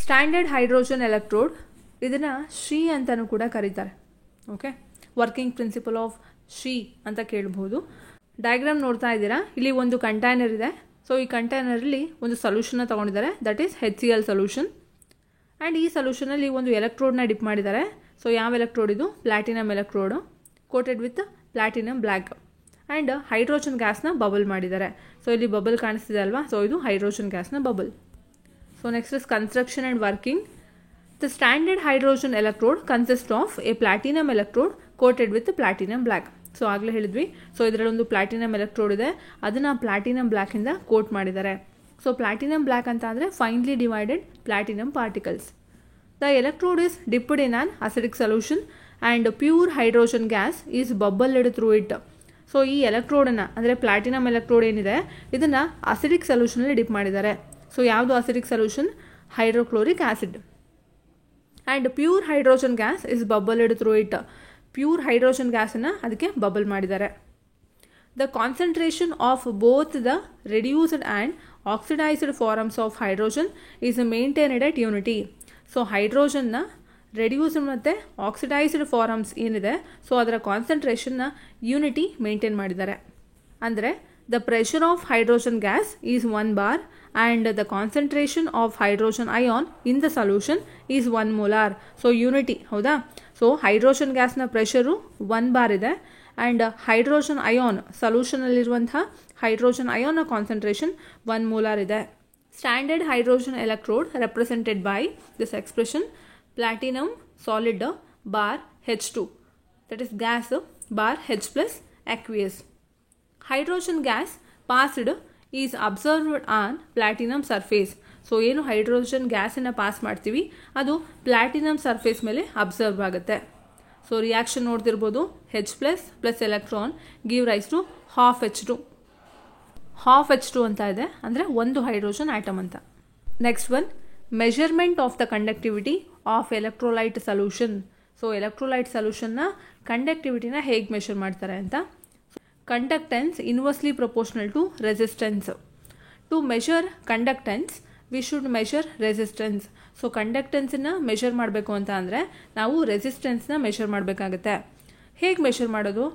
Standard hydrogen electrode ಇದನ್ನು ಶ್ರೀ ಅಂತಲೂ ಕೂಡ ಕರೀತಾರೆ. Okay, working principle of Shri ಅಂತ ಕೇಳ್ಬೋದು. ಡಯಾಗ್ರಾಮ್ ನೋಡ್ತಾ ಇದ್ದೀರಾ, ಇಲ್ಲಿ ಒಂದು ಕಂಟೈನರ್ ಇದೆ. ಸೊ ಈ ಕಂಟೈನರಲ್ಲಿ ಒಂದು ಸೊಲ್ಯೂಷನ್ನ ತೊಗೊಂಡಿದ್ದಾರೆ, that is HCl solution. And ಈ ಸೊಲ್ಯೂಷನಲ್ಲಿ ಒಂದು ಎಲೆಕ್ಟ್ರೋಡ್ನ ಡಿಪ್ ಮಾಡಿದ್ದಾರೆ. ಸೊ ಯಾವ ಎಲೆಕ್ಟ್ರೋಡ್ ಇದು? Platinum electrode, coated with platinum black. And hydrogen ಗ್ಯಾಸ್ನ ಬಬಲ್ ಮಾಡಿದ್ದಾರೆ. ಸೊ ಇಲ್ಲಿ ಬಬಲ್ ಕಾಣಿಸ್ತಿದೆ ಅಲ್ವಾ, ಸೊ ಇದು ಹೈಡ್ರೋಜನ್ ಗ್ಯಾಸ್ನ bubble. So next is construction and working. The standard hydrogen electrode consist of a platinum electrode coated with platinum black. So ಆಗಲೇ ಹೇಳಿದ್ವಿ, so ಇದರಲ್ಲಿ ಒಂದು ಪ್ಲಾಟಿನಮ್ ಎಲೆಕ್ಟ್ರೋಡ್ ಇದೆ, ಅದನ್ನು ಪ್ಲಾಟಿನಮ್ ಬ್ಲ್ಯಾಕಿಂದ ಕೋಟ್ ಮಾಡಿದ್ದಾರೆ. ಸೊ ಪ್ಲಾಟಿನಮ್ ಬ್ಲ್ಯಾಕ್ ಅಂತ ಅಂದರೆ finely divided platinum particles. The electrode is dipped in an acidic solution and pure hydrogen gas is bubbled through it. So ಈ ಎಲೆಕ್ಟ್ರೋಡನ್ನು ಅಂದರೆ ಪ್ಲಾಟಿನಮ್ ಎಲೆಕ್ಟ್ರೋಡ್ ಏನಿದೆ ಇದನ್ನು ಅಸಿಡಿಕ್ ಸೊಲ್ಯೂಷನಲ್ಲಿ ಡಿಪ್ ಮಾಡಿದ್ದಾರೆ. ಸೊ ಯಾವುದು acidic solution? Hydrochloric acid. And pure hydrogen gas is bubbled through it. Pure hydrogen ಗ್ಯಾಸನ್ನು ಅದಕ್ಕೆ ಬಬಲ್ ಮಾಡಿದ್ದಾರೆ. The concentration of both the reduced and oxidised forms of hydrogen is maintained at unity. So ಹೈಡ್ರೋಜನ್ನ reduced ಮತ್ತು oxidised forms ಏನಿದೆ, so ಅದರ ಕಾನ್ಸಂಟ್ರೇಷನ್ನ unity maintain ಮಾಡಿದ್ದಾರೆ. ಅಂದರೆ the pressure of hydrogen gas is 1 bar and the concentration of hydrogen ion in the solution is 1 molar. So unity, ಹೌದಾ? So hydrogen ಗ್ಯಾಸ್ನ pressure 1 bar ಇದೆ, ಆ್ಯಂಡ್ ಹೈಡ್ರೋಜನ್ ಅಯಾನ್ ಸೊಲ್ಯೂಷನಲ್ಲಿರುವಂಥ hydrogen ಅಯಾನ್ನ concentration 1 molar ಇದೆ. Standard hydrogen electrode represented by this expression platinum solid bar H2, that is gas bar H plus aqueous. Hydrogen gas passed is observed on platinum surface. So ಏನು hydrogen ಗ್ಯಾಸನ್ನು pass ಮಾಡ್ತೀವಿ ಅದು platinum surface ಮೇಲೆ observe ಆಗುತ್ತೆ. So reaction ನೋಡ್ತಿರ್ಬೋದು, H plus electron give rise to half H2 ಅಂತ ಇದೆ, ಅಂದರೆ ಒಂದು ಹೈಡ್ರೋಜನ್ ಆಟಮ್ ಅಂತ. Next one, measurement of the conductivity of electrolyte solution. So electrolyte ಸೊಲ್ಯೂಷನ್ನ ಕಂಡಕ್ಟಿವಿಟಿನ ಹೇಗೆ ಮೆಷರ್ ಮಾಡ್ತಾರೆ ಅಂತ. Conductance inversely proportional to resistance. To measure conductance we should measure resistance. So ಕಂಡಕ್ಟೆನ್ಸನ್ನು ಮೆಷರ್ ಮಾಡಬೇಕು ಅಂತ ಅಂದರೆ ನಾವು ರೆಸಿಸ್ಟೆನ್ಸ್ನ ಮೆಷರ್ ಮಾಡಬೇಕಾಗುತ್ತೆ. ಹೇಗೆ ಮೆಷರ್ ಮಾಡೋದು?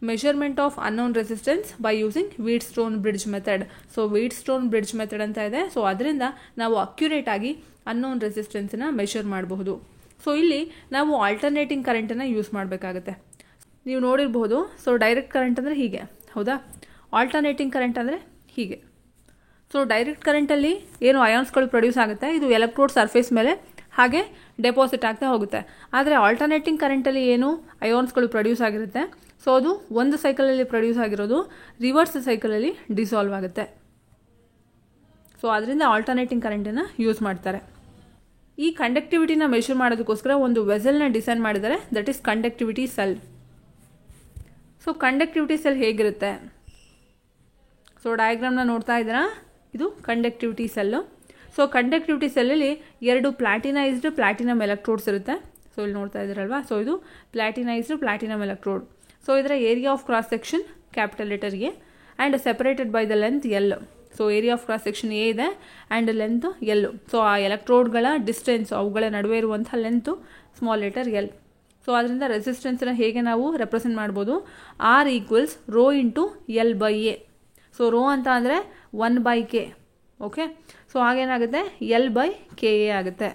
Measurement of unknown resistance by using Wheatstone bridge method. So Wheatstone bridge method ಅಂತ ಇದೆ. ಸೊ ಅದರಿಂದ ನಾವು ಅಕ್ಯುರೇಟ್ ಆಗಿ ಅನ್ನೋನ್ ರೆಸಿಸ್ಟೆನ್ಸನ್ನು ಮೆಷರ್ ಮಾಡಬಹುದು. ಸೊ ಇಲ್ಲಿ ನಾವು ಆಲ್ಟರ್ನೇಟಿಂಗ್ ಕರೆಂಟನ್ನು ಯೂಸ್ ಮಾಡಬೇಕಾಗುತ್ತೆ. ನೀವು ನೋಡಿರ್ಬೋದು, ಸೊ ಡೈರೆಕ್ಟ್ ಕರೆಂಟ್ ಅಂದರೆ ಹೀಗೆ, ಹೌದಾ? ಆಲ್ಟರ್ನೇಟಿಂಗ್ ಕರೆಂಟ್ ಅಂದರೆ ಹೀಗೆ. ಸೊ ಡೈರೆಕ್ಟ್ ಕರೆಂಟಲ್ಲಿ ಏನು ಅಯಾನ್ಸ್ಗಳು ಪ್ರೊಡ್ಯೂಸ್ ಆಗುತ್ತೆ, ಇದು ಎಲೆಕ್ಟ್ರೋಡ್ ಸರ್ಫೇಸ್ ಮೇಲೆ ಹಾಗೆ ಡೆಪಾಸಿಟ್ ಆಗ್ತಾ ಹೋಗುತ್ತೆ. ಆದರೆ ಆಲ್ಟರ್ನೇಟಿಂಗ್ ಕರೆಂಟಲ್ಲಿ ಏನು ಅಯಾನ್ಸ್ಗಳು ಪ್ರೊಡ್ಯೂಸ್ ಆಗಿರುತ್ತೆ, ಸೊ ಅದು ಒಂದು ಸೈಕಲಲ್ಲಿ ಪ್ರೊಡ್ಯೂಸ್ ಆಗಿರೋದು ರಿವರ್ಸ್ ಸೈಕಲಲ್ಲಿ ಡಿಸಾಲ್ವ್ ಆಗುತ್ತೆ. ಸೊ ಅದರಿಂದ ಆಲ್ಟರ್ನೇಟಿಂಗ್ ಕರೆಂಟನ್ನು ಯೂಸ್ ಮಾಡ್ತಾರೆ. ಈ ಕಂಡಕ್ಟಿವಿಟಿನ ಮೆಷರ್ ಮಾಡೋದಕ್ಕೋಸ್ಕರ ಒಂದು ವೆಸಲ್ನ ಡಿಸೈನ್ ಮಾಡಿದ್ದಾರೆ, that is conductivity cell. So conductivity cell ಹೇಗಿರುತ್ತೆ? ಸೊ ಡಯಾಗ್ರಾಮ್ನ ನೋಡ್ತಾ ಇದ್ದೀರಾ, ಇದು ಕಂಡಕ್ಟಿವಿಟಿ ಸೆಲ್ಲು. ಸೊ ಕಂಡಕ್ಟಿವಿಟಿ ಸೆಲ್ಲಲ್ಲಿ 2 ಪ್ಲಾಟಿನೈಸ್ಡ್ ಪ್ಲಾಟಿನಮ್ ಎಲೆಕ್ಟ್ರೋಡ್ಸ್ ಇರುತ್ತೆ. ಸೊ ಇಲ್ಲಿ ನೋಡ್ತಾ ಇದ್ದೀರಲ್ವಾ, ಸೊ ಇದು ಪ್ಲಾಟಿನೈಸ್ಡ್ ಪ್ಲಾಟಿನಮ್ ಎಲೆಕ್ಟ್ರೋಡ್. ಸೊ ಇದರ area of cross section capital letter A and separated by the length L. So area of cross section A ಇದೆ and length L. So ಆ ಎಲೆಕ್ಟ್ರೋಡ್ಗಳ distance, ಅವುಗಳ ನಡುವೆ ಇರುವಂಥ length small letter L. So ಅದರಿಂದ ರೆಸಿಸ್ಟೆನ್ಸನ್ನು ಹೇಗೆ ನಾವು ರೆಪ್ರೆಸೆಂಟ್ ಮಾಡ್ಬೋದು? R equals rho into L by A. So rho ಅಂತ ಅಂದರೆ 1/k. ಓಕೆ, ಸೊ ಆಗೇನಾಗುತ್ತೆ ಎಲ್ ಬೈ ಕೆ ಎ ಆಗುತ್ತೆ.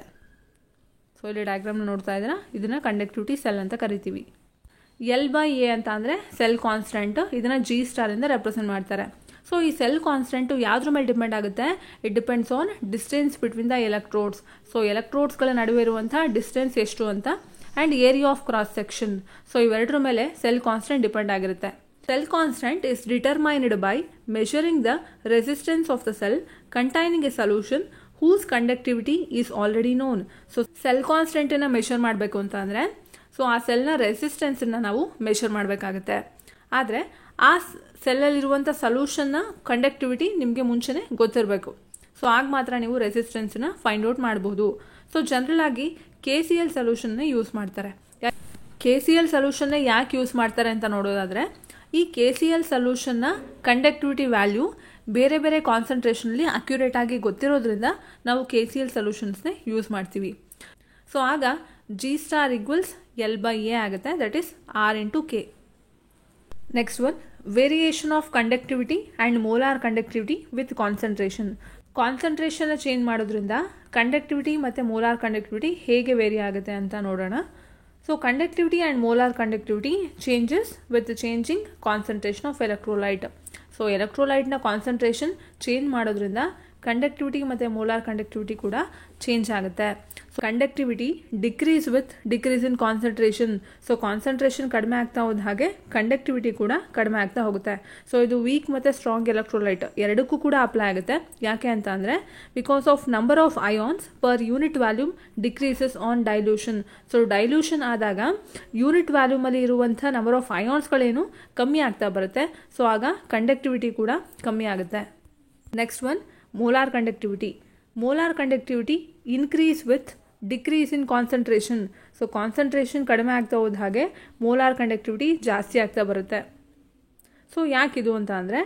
ಸೊ ಇಲ್ಲಿ ಡಯಾಗ್ರಾಮ್ನ ನೋಡ್ತಾ ಇದ್ದೀರಾ, ಇದನ್ನು ಕಂಡಕ್ಟಿವಿಟಿ ಸೆಲ್ ಅಂತ ಕರಿತೀವಿ. ಎಲ್ ಬೈ ಎ ಅಂತ ಅಂದರೆ ಸೆಲ್ ಕಾನ್ಸ್ಟೆಂಟ್, ಇದನ್ನು G* ಇಂದ ರೆಪ್ರೆಸೆಂಟ್ ಮಾಡ್ತಾರೆ. ಸೊ ಈ ಸೆಲ್ ಕಾನ್ಸ್ಟೆಂಟು ಯಾವುದ್ರ ಮೇಲೆ ಡಿಪೆಂಡ್ ಆಗುತ್ತೆ? It depends on distance between the electrodes. So ಎಲೆಕ್ಟ್ರೋಡ್ಸ್ಗಳ ನಡುವೆ ಇರುವಂಥ ಡಿಸ್ಟೆನ್ಸ್ ಎಷ್ಟು ಅಂತ, and area of cross section. So ಇವೆರಡರ ಮೇಲೆ ಸೆಲ್ ಕಾನ್ಸ್ಟೆಂಟ್ ಡಿಪೆಂಡ್ ಆಗಿರುತ್ತೆ. Cell constant is determined by measuring the resistance of the cell containing a solution whose conductivity is already known. So cell constant ಅನ್ನು measure ಮಾಡಬೇಕು ಅಂತ ಅಂದರೆ, so ಆ ಸೆಲ್ನ ರೆಸಿಸ್ಟೆನ್ಸನ್ನು ನಾವು measure ಮಾಡಬೇಕಾಗುತ್ತೆ. ಆದರೆ ಆ ಸೆಲ್ಲಲ್ಲಿರುವಂಥ ಸೊಲ್ಯೂಷನ್ನ ಕಂಡಕ್ಟಿವಿಟಿ ನಿಮಗೆ ಮುಂಚೆನೇ ಗೊತ್ತಿರಬೇಕು. ಸೊ ಆಗ ಮಾತ್ರ ನೀವು ರೆಸಿಸ್ಟೆನ್ಸನ್ನ ಫೈಂಡ್ ಔಟ್ ಮಾಡಬಹುದು. ಸೊ ಜನರಲ್ ಆಗಿ KCl ಸೊಲ್ಯೂಷನ್ನ ಯೂಸ್ ಮಾಡ್ತಾರೆ. KCl ಸೊಲ್ಯೂಷನ್ನ ಯಾಕೆ ಯೂಸ್ ಮಾಡ್ತಾರೆ ಅಂತ ನೋಡೋದಾದರೆ, ಈ KCl ಸೊಲ್ಯೂಷನ್ನ ಕಂಡಕ್ಟಿವಿಟಿ ವ್ಯಾಲ್ಯೂ ಬೇರೆ ಬೇರೆ ಕಾನ್ಸಂಟ್ರೇಷನಲ್ಲಿ ಅಕ್ಯುರೇಟ್ ಆಗಿ ಗೊತ್ತಿರೋದ್ರಿಂದ ನಾವು KCl ಸೊಲ್ಯೂಷನ್ಸ್ನೇ ಯೂಸ್ ಮಾಡ್ತೀವಿ. ಸೊ ಆಗ G ಸ್ಟಾರ್ ಈಕ್ವಲ್ಸ್ L/A ಆಗುತ್ತೆ, that is R into K. Next one, variation of conductivity and molar conductivity with concentration. ಕಾನ್ಸಂಟ್ರೇಷನ್ನ ಚೇಂಜ್ ಮಾಡೋದ್ರಿಂದ ಕಂಡಕ್ಟಿವಿಟಿ ಮತ್ತು ಮೋಲಾರ್ ಕಂಡಕ್ಟಿವಿಟಿ ಹೇಗೆ ವೇರಿ ಆಗುತ್ತೆ ಅಂತ ನೋಡೋಣ. So conductivity and molar conductivity changes with changing concentration of electrolyte. So ಎಲೆಕ್ಟ್ರೋಲೈಟ್ನ concentration change ಮಾಡೋದ್ರಿಂದ conductivity ಮತ್ತು ಮೋಲಾರ್ ಕಂಡಕ್ಟಿವಿಟಿ ಕೂಡ ಚೇಂಜ್ ಆಗುತ್ತೆ. So conductivity decrease with decrease in concentration. So concentration ಕಡಿಮೆ ಆಗ್ತಾ ಹೋದ ಹಾಗೆ ಕಂಡಕ್ಟಿವಿಟಿ ಕೂಡ ಕಡಿಮೆ ಆಗ್ತಾ ಹೋಗುತ್ತೆ. ಸೊ ಇದು ವೀಕ್ ಮತ್ತು ಸ್ಟ್ರಾಂಗ್ ಎಲೆಕ್ಟ್ರೋಲೈಟ್ ಎರಡಕ್ಕೂ ಕೂಡ ಅಪ್ಲೈ ಆಗುತ್ತೆ. ಯಾಕೆ ಅಂತ ಅಂದರೆ because of number of ions per unit volume decreases on dilution. So dilution ಆದಾಗ ಯೂನಿಟ್ ವ್ಯಾಲ್ಯೂಮಲ್ಲಿ ಇರುವಂಥ ನಂಬರ್ ಆಫ್ ಅಯಾನ್ಸ್ಗಳೇನು ಕಮ್ಮಿ ಆಗ್ತಾ ಬರುತ್ತೆ. ಸೊ ಆಗ ಕಂಡಕ್ಟಿವಿಟಿ ಕೂಡ ಕಮ್ಮಿ ಆಗುತ್ತೆ. Next one, molar conductivity. Molar conductivity increase with decrease in concentration. So concentration ಕಡಿಮೆ ಆಗ್ತಾ ಹೋದ ಹಾಗೆ ಮೋಲಾರ್ ಕಂಡಕ್ಟಿವಿಟಿ ಜಾಸ್ತಿ ಆಗ್ತಾ ಬರುತ್ತೆ. ಸೊ ಯಾಕಿದು ಅಂತ ಅಂದರೆ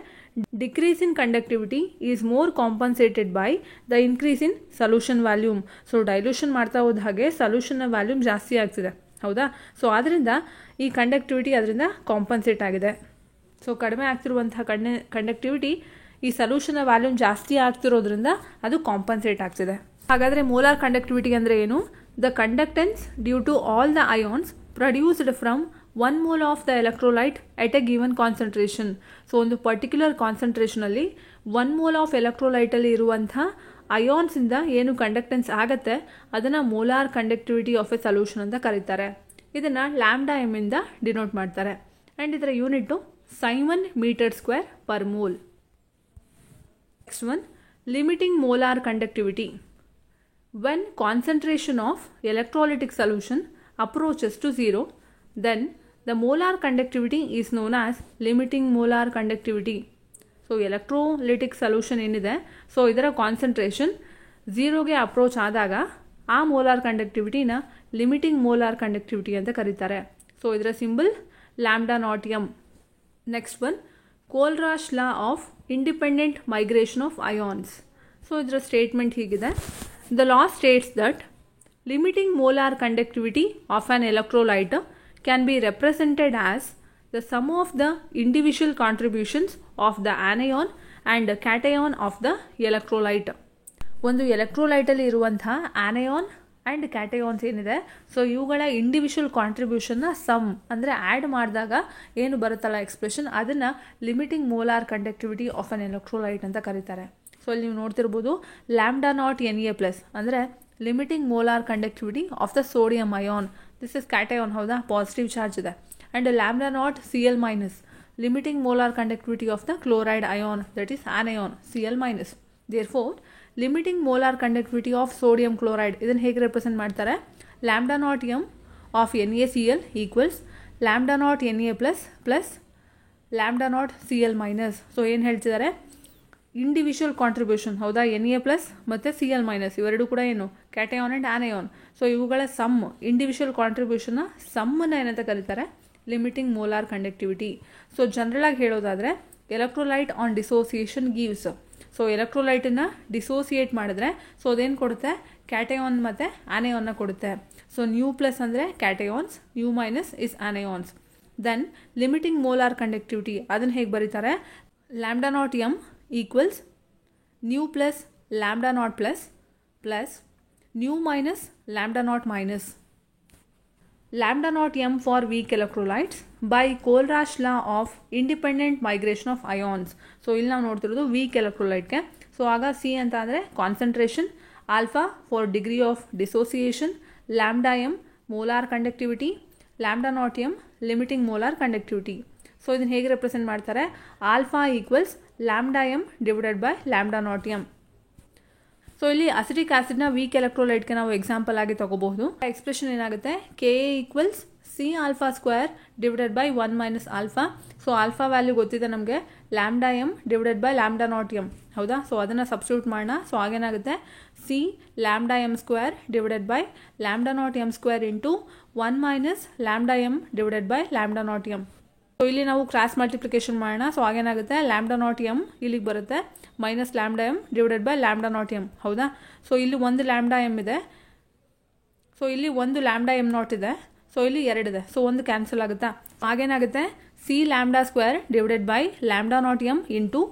decrease in conductivity is more ಕಾಂಪನ್ಸೇಟೆಡ್ by the increase in solution volume. So dilution ಮಾಡ್ತಾ ಹೋದ ಹಾಗೆ ಸೊಲ್ಯೂಷನ್ನ ವ್ಯಾಲ್ಯೂಮ್ ಜಾಸ್ತಿ ಆಗ್ತಿದೆ, ಹೌದಾ. ಸೊ ಆದ್ದರಿಂದ ಈ ಕಂಡಕ್ಟಿವಿಟಿ ಅದರಿಂದ ಕಾಂಪನ್ಸೇಟ್ ಆಗಿದೆ. ಸೊ ಕಡಿಮೆ ಆಗ್ತಿರುವಂತಹ ಕಂಡಕ್ಟಿವಿಟಿ ಈ ಸೊಲ್ಯೂಷನ್ನ ವ್ಯಾಲ್ಯೂಮ್ ಜಾಸ್ತಿ ಆಗ್ತಿರೋದ್ರಿಂದ ಅದು ಕಾಂಪನ್ಸೇಟ್ ಆಗ್ತಿದೆ. ಹಾಗಾದರೆ ಮೋಲಾರ್ ಕಂಡಕ್ಟಿವಿಟಿ ಅಂದರೆ ಏನು? The conductance due to all the ions produced from 1 mole of the electrolyte at a given concentration. So ಒಂದು ಪರ್ಟಿಕ್ಯುಲರ್ ಕಾನ್ಸಂಟ್ರೇಷನಲ್ಲಿ 1 mole ಆಫ್ ಎಲೆಕ್ಟ್ರೋಲೈಟಲ್ಲಿ ಇರುವಂಥ ಅಯಾನ್ಸಿಂದ ಏನು ಕಂಡಕ್ಟೆನ್ಸ್ ಆಗುತ್ತೆ ಅದನ್ನು molar conductivity of a solution ಅಂತ ಕರೀತಾರೆ. ಇದನ್ನು λm ಇಂದ ಡಿನೋಟ್ ಮಾಡ್ತಾರೆ. ಆ್ಯಂಡ್ ಇದರ unit siemens metre square per mole. Next one, limiting molar conductivity. When concentration of electrolytic solution approaches to 0, then the molar conductivity is known as limiting molar conductivity. So electrolytic solution ಏನಿದೆ, so ಇದರ concentration 0ಗೆ approach ಆದಾಗ ಆ molar ಕಂಡಕ್ಟಿವಿಟಿನ limiting molar conductivity ಅಂತ ಕರೀತಾರೆ. So ಇದರ symbol λ0m. Next one, Kohlrausch law of independent migration of ions. So ಇದರ ಸ್ಟೇಟ್ಮೆಂಟ್ ಹೀಗಿದೆ: the law states that limiting molar conductivity of an electrolyte can be represented as the sum of the individual contributions of the anion and cation of the electrolyte. ಒಂದು ಎಲೆಕ್ಟ್ರೋಲೈಟಲ್ಲಿ ಇರುವಂತಹ anion and cations ಏನಿದೆ, so ಇವುಗಳ individual ಕಾಂಟ್ರಿಬ್ಯೂಷನ್ನ some ಅಂದರೆ add ಮಾಡಿದಾಗ ಏನು ಬರುತ್ತಲ್ಲ expression, ಅದನ್ನು limiting molar conductivity of an electrolyte ಅಂತ ಕರೀತಾರೆ. ಸೊ ಇಲ್ಲಿ ನೀವು ನೋಡ್ತಿರ್ಬೋದು λ0Na+ ಅಂದರೆ limiting molar conductivity of the sodium ion. This is cation, ಹೌದಾ, ಪಾಸಿಟಿವ್ ಚಾರ್ಜ್ ಇದೆ. And λ0Cl- limiting molar conductivity of the chloride ion, that is anion Cl-. Therefore limiting molar conductivity of sodium chloride ಇದನ್ನು ಹೇಗೆ represent ಮಾಡ್ತಾರೆ? λ0m of NaCl equals λ0Na+ plus λ0Cl-. So ಏನು ಹೇಳ್ತಿದ್ದಾರೆ? Individual contribution, ಹೌದಾ, Na+ ಮತ್ತು Cl- ಇವೆರಡು ಕೂಡ ಏನು ಕ್ಯಾಟಯಾನ್ ಆ್ಯಂಡ್ ಆನಯಾನ್. ಸೊ ಇವುಗಳ ಸಮ್, ಇಂಡಿವಿಜುವಲ್ ಕಾಂಟ್ರಿಬ್ಯೂಷನ್ನ ಸಮ್ಮನ್ನು ಏನಂತ ಕರೀತಾರೆ? Limiting molar conductivity. So general ಆಗಿ ಹೇಳೋದಾದರೆ electrolyte on dissociation gives. So ಎಲೆಕ್ಟ್ರೋಲೈಟನ್ನು ಡಿಸೋಸಿಯೇಟ್ ಮಾಡಿದ್ರೆ ಸೊ ಅದೇನು ಕೊಡುತ್ತೆ? ಕ್ಯಾಟಯಾನ್ ಮತ್ತು ಆನಯಾನ್ನ ಕೊಡುತ್ತೆ. ಸೊ ನ್ಯೂ+ ಅಂದರೆ cations, nu- is anions. Then limiting molar conductivity ಅದನ್ನು ಹೇಗೆ ಬರೀತಾರೆ? λ0m equals nu+ λ0+ plus nu- λ0-. λ0m for weak electrolytes by Kohlraasch law of independent migration of ions. So ಇಲ್ಲಿ ನಾವು ನೋಡ್ತಿರೋದು ವೀಕ್ ಎಲೆಕ್ಟ್ರೋಲೈಟ್ಗೆ. ಸೊ ಆಗ ಸಿ ಅಂತ ಅಂದರೆ concentration, alpha for degree of dissociation, λm molar conductivity, λ0m limiting molar conductivity. So ಇದನ್ನು ಹೇಗೆ represent ಮಾಡ್ತಾರೆ? Alpha equals λm divided by λ0m. So ಇಲ್ಲಿ acetic ಆಸಿಡ್ನ weak ಎಲೆಕ್ಟ್ರೋಲೈಟ್ಗೆ ನಾವು ಎಕ್ಸಾಂಪಲ್ ಆಗಿ ತಗೋಬಹುದು. ಎಕ್ಸ್ಪ್ರೆಷನ್ ಏನಾಗುತ್ತೆ? Ka equals C⁴² divided by 1 - alpha. So alpha value ಗೊತ್ತಿದೆ ನಮಗೆ, λm ಡಿವೈಡೆಡ್ ಬೈ λ0m, ಹೌದಾ. ಸೊ ಅದನ್ನು ಸಬ್ಸ್ಟಿಟ್ಯೂಟ್ ಮಾಡೋಣ. ಸೊ ಆಗೇನಾಗುತ್ತೆ? C λm² divided by λ0m² into 1 - λm divided by λ0m. So ಇಲ್ಲಿ ನಾವು ಕ್ರಾಸ್ ಮಲ್ಟಿಪ್ಲಿಕೇಶನ್ ಮಾಡೋಣ. ಸೊ ಆಗೇನಾಗುತ್ತೆ, ಲ್ಯಾಂಬ್ಡಾ ನಾಟ್ ಎಮ್ ಇಲ್ಲಿಗೆ ಬರುತ್ತೆ minus lambda M divided by lambda naught M. ಹೌದಾ? ಸೊ ಇಲ್ಲಿ ಒಂದು ಲ್ಯಾಂಬ್ಡಾ ಎಮ್ ಇದೆ, ಸೊ ಇಲ್ಲಿ ಒಂದು ಲ್ಯಾಂಬ್ಡಾ ಎಮ್ ನಾಟ್ ಇದೆ, ಸೊ ಇಲ್ಲಿ ಎರಡಿದೆ, ಸೊ ಒಂದು ಕ್ಯಾನ್ಸಲ್ ಆಗುತ್ತಾ. ಆಗೇನಾಗುತ್ತೆ, C lambda square divided by lambda naught M into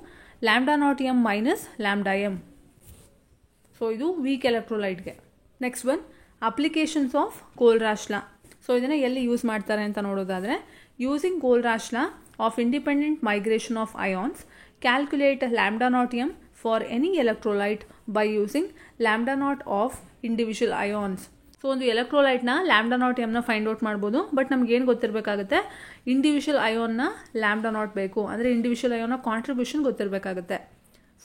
lambda naught M minus lambda M. So ಇದು weak ಎಲೆಕ್ಟ್ರೋಲೈಟ್ಗೆ. Next one, applications of ಕೋಲ್ರಾಶ್ law. So ಇದನ್ನು ಎಲ್ಲಿ ಯೂಸ್ ಮಾಡ್ತಾರೆ ಅಂತ ನೋಡೋದಾದರೆ, using ಕೋಲ್ರಾಶ್ law of independent migration of ions, calculate lambda naught M for any electrolyte by using lambda not of individual ions. So ಒಂದು ಎಲೆಕ್ಟ್ರೋಲೈಟ್ನ lambda not ಎಮ್ನ find out ಮಾಡ್ಬೋದು, but ನಮ್ಗೆ ಏನು ಗೊತ್ತಿರಬೇಕಾಗುತ್ತೆ, individual ಅಯಾನ್ನ lambda not ಬೇಕು, ಅಂದರೆ individual ಅಯಾನ್ನ contribution ಗೊತ್ತಿರಬೇಕಾಗುತ್ತೆ.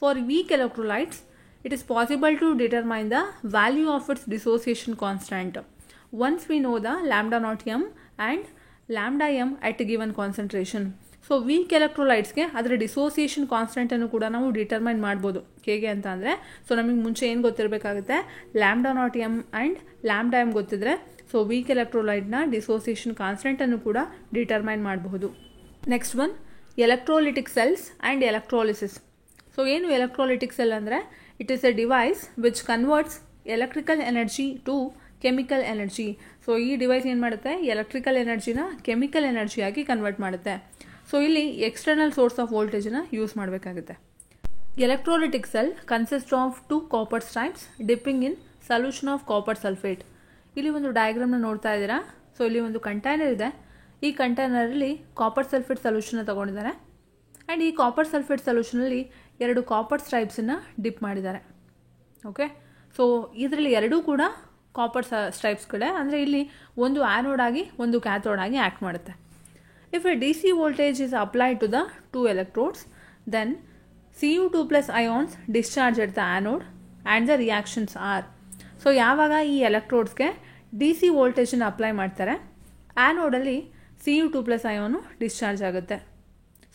For weak electrolytes it is possible to determine the value of its dissociation constant once we know the lambda naught m and lambda m at a given concentration. So weak ಎಲೆಕ್ಟ್ರೋಲೈಟ್ಸ್ಗೆ ಅದರ dissociation ಕಾನ್ಸ್ಟೆಂಟನ್ನು ಕೂಡ ನಾವು determine ಮಾಡ್ಬೋದು. ಹೇಗೆ ಅಂತ ಅಂದರೆ, so ನಮಗೆ ಮುಂಚೆ ಏನು ಗೊತ್ತಿರಬೇಕಾಗುತ್ತೆ, lambda naught m and lambda m ಗೊತ್ತಿದ್ರೆ ಸೊ ವೀಕ್ ಎಲೆಕ್ಟ್ರೋಲೈಟ್ನ ಡಿಸೋಸಿಯೇಷನ್ ಕಾನ್ಸ್ಟೆಂಟನ್ನು ಕೂಡ ಡಿಟರ್ಮೈನ್ ಮಾಡಬಹುದು. Next one, electrolytic cells and electrolysis. So ಏನು ಎಲೆಕ್ಟ್ರೋಲಿಟಿಕ್ ಸೆಲ್ ಅಂದರೆ, it is a device which converts electrical energy to chemical energy. So ಈ device ಏನು ಮಾಡುತ್ತೆ, ಎಲೆಕ್ಟ್ರಿಕಲ್ ಎನರ್ಜಿನ ಕೆಮಿಕಲ್ ಎನರ್ಜಿಯಾಗಿ ಕನ್ವರ್ಟ್ ಮಾಡುತ್ತೆ. ಸೊ ಇಲ್ಲಿ ಎಕ್ಸ್ಟರ್ನಲ್ ಸೋರ್ಸ್ ಆಫ್ ವೋಲ್ಟೇಜನ್ನ ಯೂಸ್ ಮಾಡಬೇಕಾಗುತ್ತೆ. Electrolytic cell consist of 2 copper stripes dipping in solution of copper sulphate. ಇಲ್ಲಿ ಒಂದು ಡಯಾಗ್ರಾಮ್ನ ನೋಡ್ತಾ ಇದ್ದೀರಾ. ಸೊ ಇಲ್ಲಿ ಒಂದು ಕಂಟೈನರ್ ಇದೆ, ಈ ಕಂಟೈನರಲ್ಲಿ ಕಾಪರ್ ಸಲ್ಫೇಟ್ ಸೊಲ್ಯೂಷನ್ನ ತೊಗೊಂಡಿದ್ದಾರೆ ಆ್ಯಂಡ್ ಈ ಕಾಪರ್ ಸಲ್ಫೇಟ್ ಸೊಲ್ಯೂಷನಲ್ಲಿ 2 ಕಾಪರ್ ಸ್ಟ್ರೈಪ್ಸನ್ನು ಡಿಪ್ ಮಾಡಿದ್ದಾರೆ. ಓಕೆ, ಸೊ ಇದರಲ್ಲಿ ಎರಡೂ ಕೂಡ ಕಾಪರ್ ಸ್ಟ್ರೈಪ್ಸ್ಗಳೇ, ಅಂದರೆ ಇಲ್ಲಿ ಒಂದು ಆ್ಯನೋಡ್ ಆಗಿ ಒಂದು ಕ್ಯಾಥೋಡ್ ಆಗಿ ಆ್ಯಕ್ಟ್ ಮಾಡುತ್ತೆ. If a D C voltage is applied to the 2 electrodes, then Cu2 plus ions discharge at the anode and the reactions are. So ಯಾವಾಗ ಈ ಎಲೆಕ್ಟ್ರೋಡ್ಸ್ಗೆ ಡಿ ಸಿ ವೋಲ್ಟೇಜನ್ನು ಅಪ್ಲೈ ಮಾಡ್ತಾರೆ, ಆ್ಯನೋಡಲ್ಲಿ Cu2 ಪ್ಲಸ್ ಅಯಾನು ಡಿಸ್ಚಾರ್ಜ್ ಆಗುತ್ತೆ.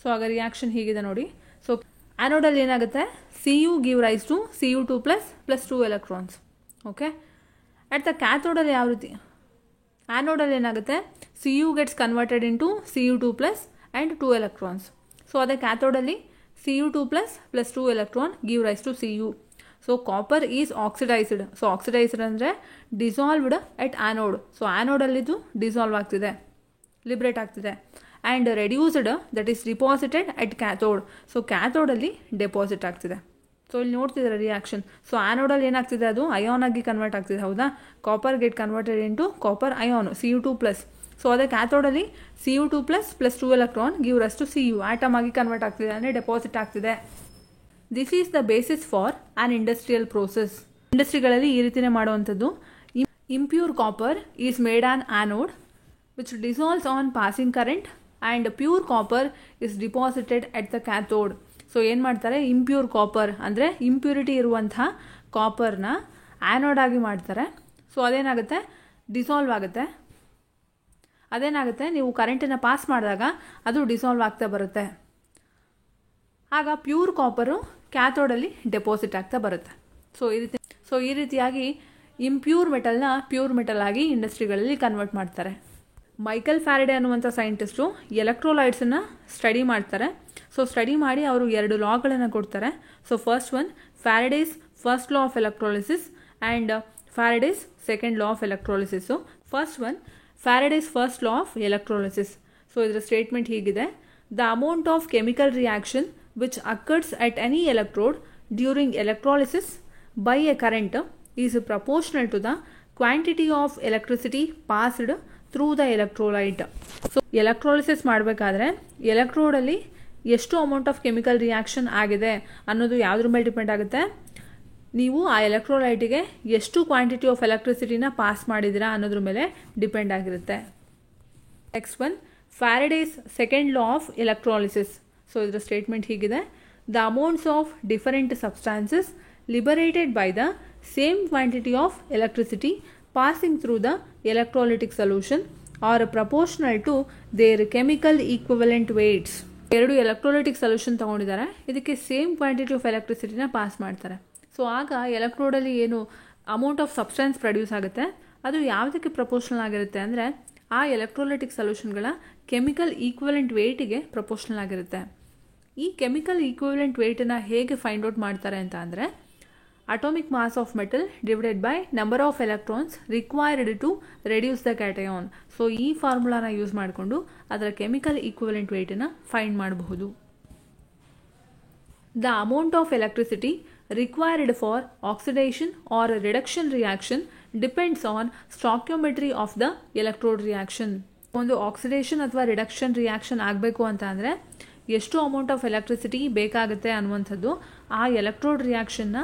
So ಆಗ reaction ಹೀಗಿದೆ ನೋಡಿ. ಸೊ ಆ್ಯನೋಡಲ್ಲಿ ಏನಾಗುತ್ತೆ, Cu give rise to Cu2 plus 2 electrons. Okay, at the ಕ್ಯಾಥೋಡಲ್ಲಿ ಯಾವ ರೀತಿ, ಆ್ಯನೋಡಲ್ಲಿ ಏನಾಗುತ್ತೆ, Cu gets converted into Cu2 plus and 2 electrons. So ಅದೇ ಕ್ಯಾಥೋಡಲ್ಲಿ Cu2 plus 2 electron give rise to Cu. So copper is oxidised. So oxidised ಅಂದರೆ dissolved at anode. So ಆ್ಯನೋಡಲ್ಲಿದ್ದು dissolve ಆಗ್ತಿದೆ, ಲಿಬ್ರೇಟ್ ಆಗ್ತಿದೆ. And reduced, that is deposited at cathode. So ಕ್ಯಾಥೋಡಲ್ಲಿ deposit ಆಗ್ತಿದೆ. ಸೊ ಇಲ್ಲಿ ನೋಡ್ತಿದ್ದಾರೆ ರಿಯಾಕ್ಷನ್. ಸೊ ಆ್ಯನೋಡಲ್ಲಿ ಏನಾಗ್ತಿದೆ, ಅದು ಅಯಾನ್ ಆಗಿ ಕನ್ವರ್ಟ್ ಆಗ್ತಿದೆ. ಹೌದಾ? Copper get converted into copper ion Cu2 plus. So ಅದೇ ಕ್ಯಾಥೋಡಲ್ಲಿ Cu2 plus 2 electron give rise to Cu, atom ಆಗಿ ಕನ್ವರ್ಟ್ ಆಗ್ತಿದೆ, ಅಂದರೆ ಡೆಪಾಸಿಟ್ ಆಗ್ತಿದೆ. This is the basis for an industrial process. ಇಂಡಸ್ಟ್ರಿಗಳಲ್ಲಿ ಈ ರೀತಿಯೇ ಮಾಡುವಂಥದ್ದು. Impure copper is made an anode which dissolves on passing current and pure copper is deposited at the cathode. So ಏನು ಮಾಡ್ತಾರೆ, ಇಂಪ್ಯೂರ್ ಕಾಪರ್ ಅಂದರೆ impurity ಇರುವಂಥ ಕಾಪರ್ನ anode ಆಗಿ ಮಾಡ್ತಾರೆ. ಸೊ ಅದೇನಾಗುತ್ತೆ, ಡಿಸಾಲ್ವ್ ಆಗುತ್ತೆ. ಅದೇನಾಗುತ್ತೆ, ನೀವು ಕರೆಂಟನ್ನು ಪಾಸ್ ಮಾಡಿದಾಗ ಅದು ಡಿಸಾಲ್ವ್ ಆಗ್ತಾ ಬರುತ್ತೆ. ಆಗ ಪ್ಯೂರ್ ಕಾಪರು ಕ್ಯಾಥೋಡಲ್ಲಿ ಡೆಪಾಸಿಟ್ ಆಗ್ತಾ ಬರುತ್ತೆ. ಸೊ ಈ ರೀತಿಯಾಗಿ ಇಂಪ್ಯೂರ್ ಮೆಟಲ್ನ ಪ್ಯೂರ್ ಮೆಟಲ್ ಆಗಿ ಇಂಡಸ್ಟ್ರಿಗಳಲ್ಲಿ ಕನ್ವರ್ಟ್ ಮಾಡ್ತಾರೆ. ಮೈಕಲ್ ಫ್ಯಾರಡೆ ಅನ್ನುವಂಥ ಸೈಂಟಿಸ್ಟು ಎಲೆಕ್ಟ್ರೋಲೈಟ್ಸನ್ನು ಸ್ಟಡಿ ಮಾಡ್ತಾರೆ. ಸೊ ಸ್ಟಡಿ ಮಾಡಿ ಅವರು 2 ಲಾಗಳನ್ನು ಕೊಡ್ತಾರೆ. So first one, Faraday's first law of electrolysis and Faraday's second law of electrolysis. First one, Faraday's first law of electrolysis. So ಇದರ ಸ್ಟೇಟ್ಮೆಂಟ್ ಹೀಗಿದೆ: the amount of chemical reaction which occurs at any electrode during electrolysis by a current is proportional to the quantity of electricity passed through the electrolyte. So electrolysis ಮಾಡಬೇಕಾದ್ರೆ ಎಲೆಕ್ಟ್ರೋಡಲ್ಲಿ ಎಷ್ಟು amount of chemical reaction ಆಗಿದೆ ಅನ್ನೋದು ಯಾವುದ್ರ ಮೇಲೆ depend ಆಗುತ್ತೆ, ನೀವು ಆ ಎಲೆಕ್ಟ್ರೋಲೈಟಿಗೆ ಎಷ್ಟು ಕ್ವಾಂಟಿಟಿ ಆಫ್ ಎಲೆಕ್ಟ್ರಿಸಿಟಿನ ಪಾಸ್ ಮಾಡಿದ್ದೀರಾ ಅನ್ನೋದ್ರ ಮೇಲೆ ಡಿಪೆಂಡ್ ಆಗಿರುತ್ತೆ. Next one, Faraday's second law of electrolysis. So ಇದರ ಸ್ಟೇಟ್ಮೆಂಟ್ ಹೀಗಿದೆ: the amounts of different substances liberated by the same quantity of electricity passing through the electrolytic solution are proportional to their chemical equivalent weights. 2 electrolytic solution ತೊಗೊಂಡಿದ್ದಾರೆ, ಇದಕ್ಕೆ same quantity of ಎಲೆಕ್ಟ್ರಿಸಿಟಿನ pass ಮಾಡ್ತಾರೆ. So ಆಗ ಎಲೆಕ್ಟ್ರೋಡಲ್ಲಿ ಏನು amount of substance produce ಆಗುತ್ತೆ ಅದು ಯಾವುದಕ್ಕೆ ಪ್ರಪೋರ್ಷನಲ್ ಆಗಿರುತ್ತೆ ಅಂದರೆ ಆ ಎಲೆಕ್ಟ್ರೋಲೈಟಿಕ್ ಸೊಲ್ಯೂಷನ್ಗಳ ಕೆಮಿಕಲ್ ಈಕ್ವಲೆಂಟ್ ವೇಟಿಗೆ ಪ್ರಪೋರ್ಷನಲ್ ಆಗಿರುತ್ತೆ. ಈ ಕೆಮಿಕಲ್ ಈಕ್ವಲೆಂಟ್ ವೇಟನ್ನು ಹೇಗೆ ಫೈಂಡ್ ಔಟ್ ಮಾಡ್ತಾರೆ ಅಂತ ಅಂದರೆ atomic mass of metal divided by number of electrons required to reduce the cation. So ಈ ಫಾರ್ಮುಲಾನ ಯೂಸ್ ಮಾಡಿಕೊಂಡು ಅದರ ಕೆಮಿಕಲ್ ಈಕ್ವಲೆಂಟ್ ವೇಟನ್ನು ಫೈಂಡ್ ಮಾಡಬಹುದು. The amount of electricity required for oxidation or reduction reaction depends on stoichiometry of the electrode reaction. ಒಂದು oxidation ಅಥವಾ reduction reaction ಆಗಬೇಕು ಅಂತ ಅಂದರೆ ಎಷ್ಟು ಅಮೌಂಟ್ ಆಫ್ ಎಲೆಕ್ಟ್ರಿಸಿಟಿ ಬೇಕಾಗುತ್ತೆ ಅನ್ನುವಂಥದ್ದು ಆ ಎಲೆಕ್ಟ್ರೋಡ್ ರಿಯಾಕ್ಷನ್ನ